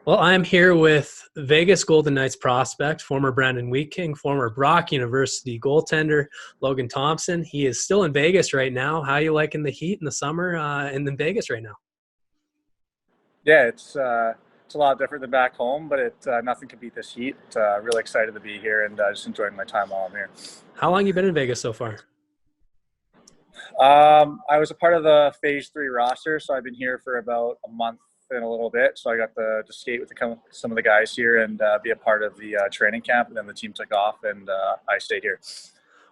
Well, I'm here with Vegas Golden Knights prospect, former Brandon Wheat King, former Brock University goaltender, Logan Thompson. He is still in Vegas right now. How are you liking the heat in the summer and in Vegas right now? Yeah, it's a lot different than back home, but nothing can beat this heat. Really excited to be here and just enjoying my time while I'm here. How long you been in Vegas so far? I was a part of the Phase 3 roster, so I've been here for about a month and a little bit. So I got to skate with some of the guys here and be a part of the training camp, and then the team took off, and I stayed here.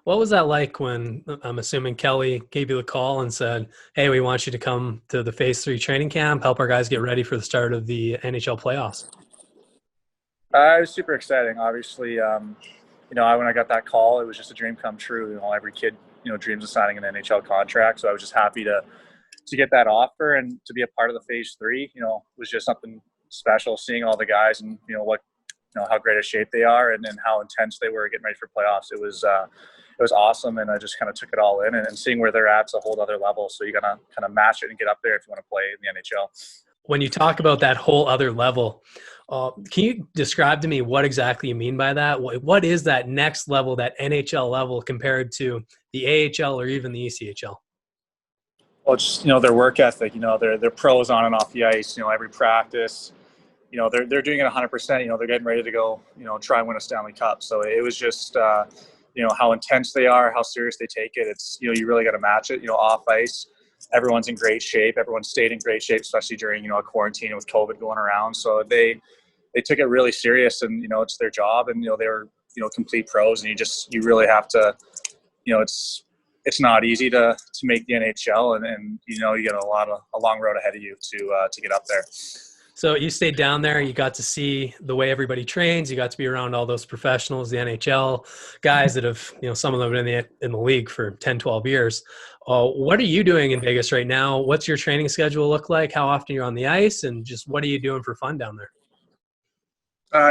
What was that like when, I'm assuming, Kelly gave you the call and said, hey, we want you to come to the Phase 3 training camp, help our guys get ready for the start of the NHL playoffs? It was super exciting. Obviously, when I got that call, it was just a dream come true. Every kid, dreams of signing an NHL contract. So I was just happy to get that offer and to be a part of the Phase 3. Was just something special seeing all the guys and how great a shape they are and how intense they were getting ready for playoffs. It was awesome, and I just kind of took it all in, and seeing where they're at's a whole other level. So you gotta kind of match it and get up there if you want to play in the NHL. When you talk about that whole other level, can you describe to me what exactly you mean by that? What is that next level, that NHL level, compared to the AHL or even the ECHL? Well, just their work ethic. They're pros on and off the ice. Every practice. They're doing it 100%. They're getting ready to go. Try and win a Stanley Cup. So it was just how intense they are, how serious they take it. It's you really got to match it. Off ice, everyone's in great shape. Everyone stayed in great shape, especially during a quarantine with COVID going around. So they took it really serious, and it's their job, and they were complete pros, and you really have to it's not easy to make the NHL, and you got a long road ahead of you to get up there. So you stayed down there, you got to see the way everybody trains, you got to be around all those professionals, the NHL guys that have, some of them have been in the league for 10, 12 years. What are you doing in Vegas right now? What's your training schedule look like? How often you're on the ice, and just what are you doing for fun down there?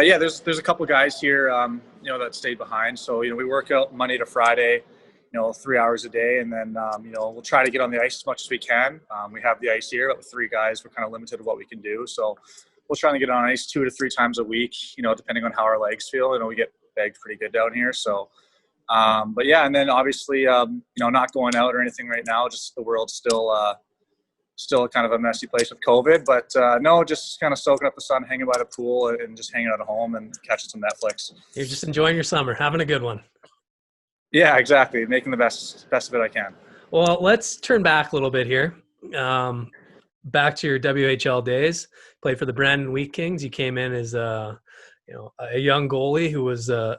There's a couple guys here, that stayed behind. So, we work out Monday to Friday, 3 hours a day. And then, we'll try to get on the ice as much as we can. We have the ice here, but with 3 guys, we're kind of limited to what we can do. So we'll try to get on ice 2 to 3 times a week, depending on how our legs feel. We get bagged pretty good down here. So, but yeah, and then obviously, not going out or anything right now, just the world's still kind of a messy place with COVID, but no, just kind of soaking up the sun, hanging by the pool, and just hanging out at home and catching some Netflix. You're just enjoying your summer, having a good one. Yeah, exactly. Making the best of it I can. Well, let's turn back a little bit here. Back to your WHL days. Played for the Brandon Wheat Kings. You came in as a young goalie who was the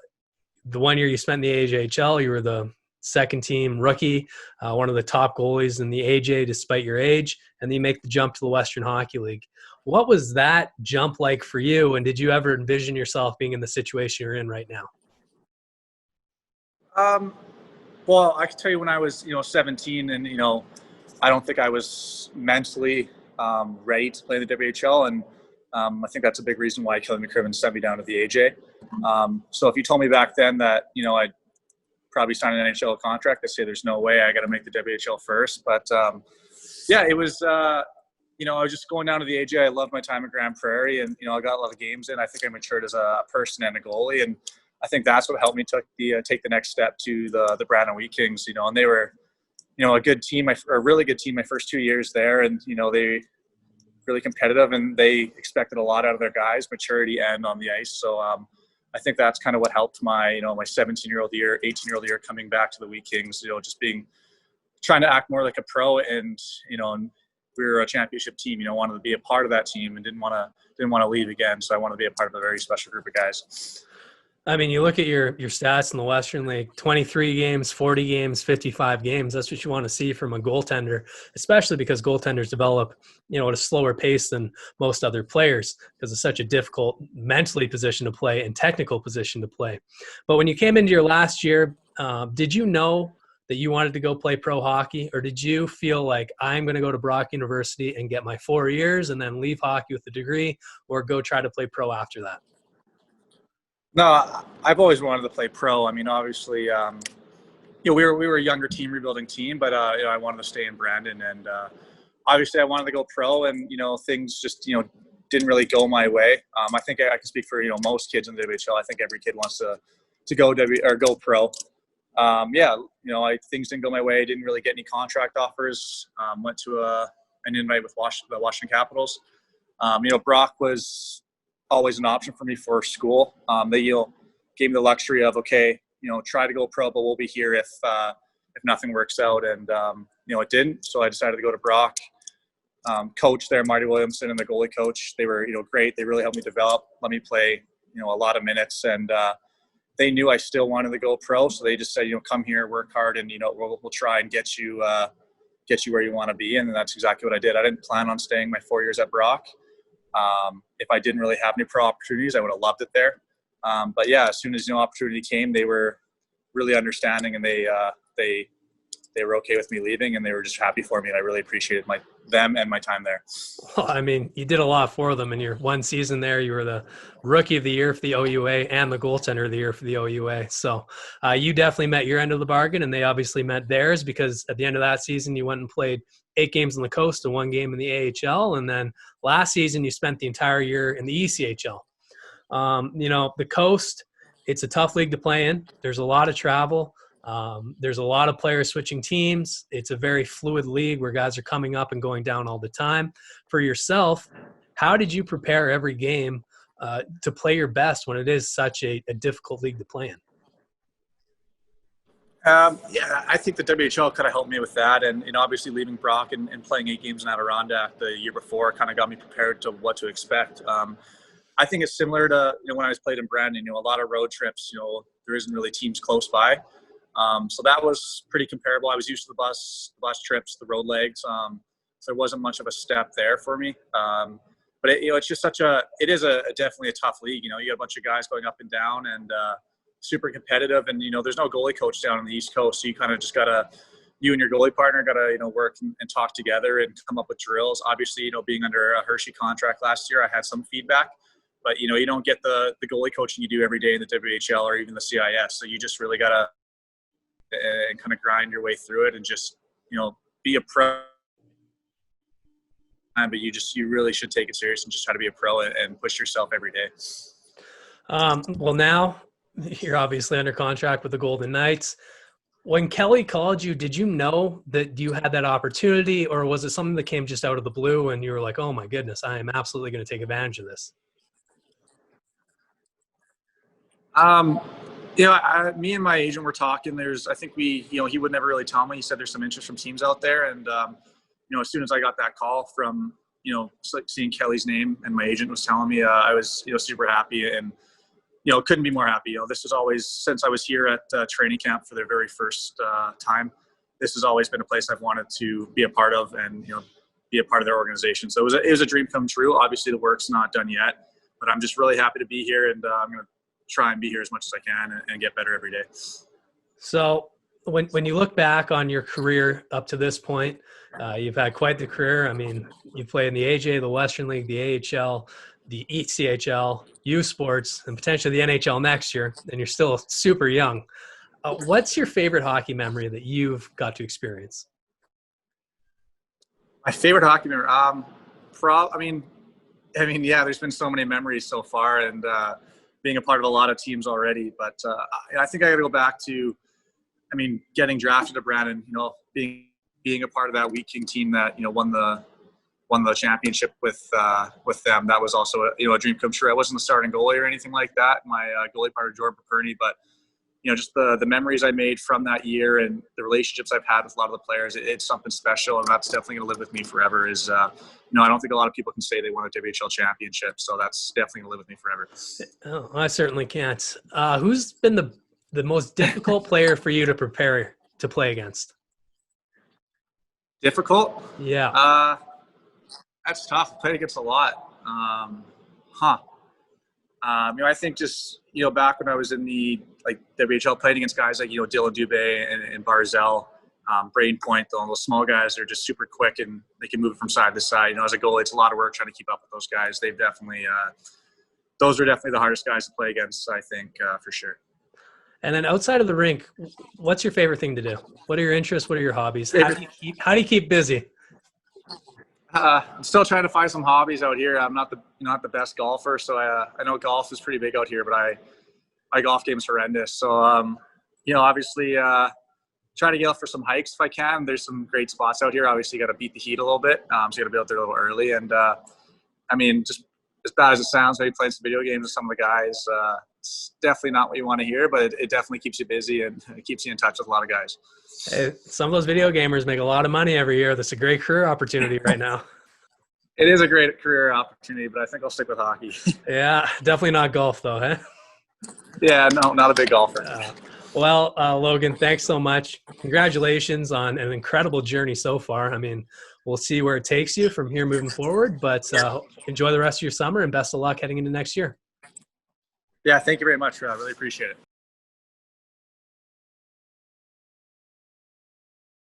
1 year you spent in the AJHL. You were the second team rookie, one of the top goalies in the AJ despite your age, and then you make the jump to the Western Hockey League. What was that jump like for you, and did you ever envision yourself being in the situation you're in right now? Well, I can tell you when I was 17, and I don't think I was mentally ready to play in the WHL, and I think that's a big reason why Kelly McCrimmon sent me down to the AJ. So if you told me back then that I'd probably sign an NHL contract, I'd say there's no way. I got to make the WHL first. But it was I was just going down to the AJ. I loved my time at Grand Prairie, and I got a lot of games in. I think I matured as a person and a goalie, and I think that's what helped me take the next step to the Brandon Wheat Kings. And they were a good team, a really good team my first 2 years there, and they really competitive, and they expected a lot out of their guys, maturity and on the ice. So I think that's kind of what helped my my 17-year-old year, 18-year-old year coming back to the Wheat Kings. Just trying to act more like a pro, and and we were a championship team. Wanted to be a part of that team, and didn't want to leave again. So I wanted to be a part of a very special group of guys. I mean, you look at your stats in the Western League, 23 games, 40 games, 55 games. That's what you want to see from a goaltender, especially because goaltenders develop, at a slower pace than most other players because it's such a difficult mentally position to play and technical position to play. But when you came into your last year, did you know that you wanted to go play pro hockey, or did you feel like I'm going to go to Brock University and get my 4 years and then leave hockey with a degree, or go try to play pro after that? No, I've always wanted to play pro. I mean, obviously, we were a younger team, rebuilding team, but I wanted to stay in Brandon, and obviously I wanted to go pro, and things just didn't really go my way. I think I can speak for, most kids in the WHL. I think every kid wants to go go pro. Things didn't go my way. Didn't really get any contract offers. Went to an invite with the Washington Capitals. Brock was always an option for me for school. They gave me the luxury of, okay, try to go pro, but we'll be here if nothing works out. And it didn't. So I decided to go to Brock. Coach there, Marty Williamson, and the goalie coach, they were great. They really helped me develop, let me play a lot of minutes, and they knew I still wanted to go pro. So they just said, come here, work hard, and we'll try and get you where you want to be. And that's exactly what I did. I didn't plan on staying my 4 years at Brock. If I didn't really have any pro opportunities, I would have loved it there. But yeah, as soon as opportunity came, they were really understanding, and they were okay with me leaving, and they were just happy for me. And I really appreciated them and my time there. Well, I mean, you did a lot for them in your one season there. You were the rookie of the year for the OUA and the goaltender of the year for the OUA. So you definitely met your end of the bargain, and they obviously met theirs, because at the end of that season, you went and played 8 games on the coast and 1 game in the AHL. And then last season, you spent the entire year in the ECHL. The coast, it's a tough league to play in. There's a lot of travel. There's a lot of players switching teams. It's a very fluid league where guys are coming up and going down all the time. For yourself, how did you prepare every game to play your best when it is such a difficult league to play in? I think the WHL kind of helped me with that. And, obviously leaving Brock and playing 8 games in Adirondack the year before kind of got me prepared to what to expect. I think it's similar to, when I was played in Brandon, a lot of road trips, there isn't really teams close by. So that was pretty comparable. I was used to the bus trips, the road legs. So there wasn't much of a step there for me. But it's just it is definitely a tough league. You got a bunch of guys going up and down, and super competitive. And, there's no goalie coach down on the East Coast. So you kind of just you and your goalie partner gotta, work and talk together and come up with drills. Obviously, being under a Hershey contract last year, I had some feedback. But, you don't get the goalie coaching you do every day in the WHL or even the CIS. So you just really got to and kind of grind your way through it and just, be a pro. But you really should take it serious and just try to be a pro and push yourself every day. Well, now you're obviously under contract with the Golden Knights. When Kelly called you, did you know that you had that opportunity, or was it something that came just out of the blue and you were like, oh my goodness, I am absolutely going to take advantage of this? Me and my agent were talking. I think he would never really tell me. He said there's some interest from teams out there. And, as soon as I got that call from, seeing Kelly's name and my agent was telling me, I was, super happy and, couldn't be more happy. This was always, since I was here at training camp for their very first time, this has always been a place I've wanted to be a part of and, be a part of their organization. So it was a dream come true. Obviously the work's not done yet, but I'm just really happy to be here, and I'm going to try and be here as much as I can and get better every day. So when you look back on your career up to this point, you've had quite the career. I mean, you played in the AJ, the Western League, the AHL, the ECHL, U Sports, and potentially the NHL next year, and you're still super young. What's your favorite hockey memory that you've got to experience? My favorite hockey memory? Yeah, there's been so many memories so far, and being a part of a lot of teams already. But I think I got to go back to, getting drafted to Brandon, being a part of that Wheat King team that, won the championship with them. That was also a dream come true. I wasn't the starting goalie or anything like that. My goalie partner, Jordan Perperny, but just the memories I made from that year and the relationships I've had with a lot of the players, it's something special, and that's definitely going to live with me forever. I don't think a lot of people can say they won a WHL championship, so that's definitely going to live with me forever. Oh, I certainly can't. Who's been the most difficult player for you to prepare to play against? Difficult? Yeah. That's tough. I played against a lot. I think just, back when I was in the WHL, playing against guys like, Dylan Dubé and Barzell, Braden Point, those small guys are just super quick and they can move from side to side. As a goalie, it's a lot of work trying to keep up with those guys. They've definitely, those are definitely the hardest guys to play against, I think, for sure. And then outside of the rink, what's your favorite thing to do? What are your interests? What are your hobbies? How do you keep busy? I'm still trying to find some hobbies out here. I'm not the best golfer, so I know golf is pretty big out here, but my golf game is horrendous. So obviously trying to get out for some hikes if I can. There's some great spots out here. Obviously, you got to beat the heat a little bit, so you got to be out there a little early. And just as bad as it sounds, maybe playing some video games with some of the guys. It's definitely not what you want to hear, but it definitely keeps you busy and it keeps you in touch with a lot of guys. Hey, some of those video gamers make a lot of money every year. That's a great career opportunity right now. It is a great career opportunity, but I think I'll stick with hockey. Yeah, definitely not golf though, huh? Yeah, no, not a big golfer. Well, Logan, thanks so much. Congratulations on an incredible journey so far. I mean, we'll see where it takes you from here moving forward, but enjoy the rest of your summer and best of luck heading into next year. Yeah, thank you very much. I really appreciate it.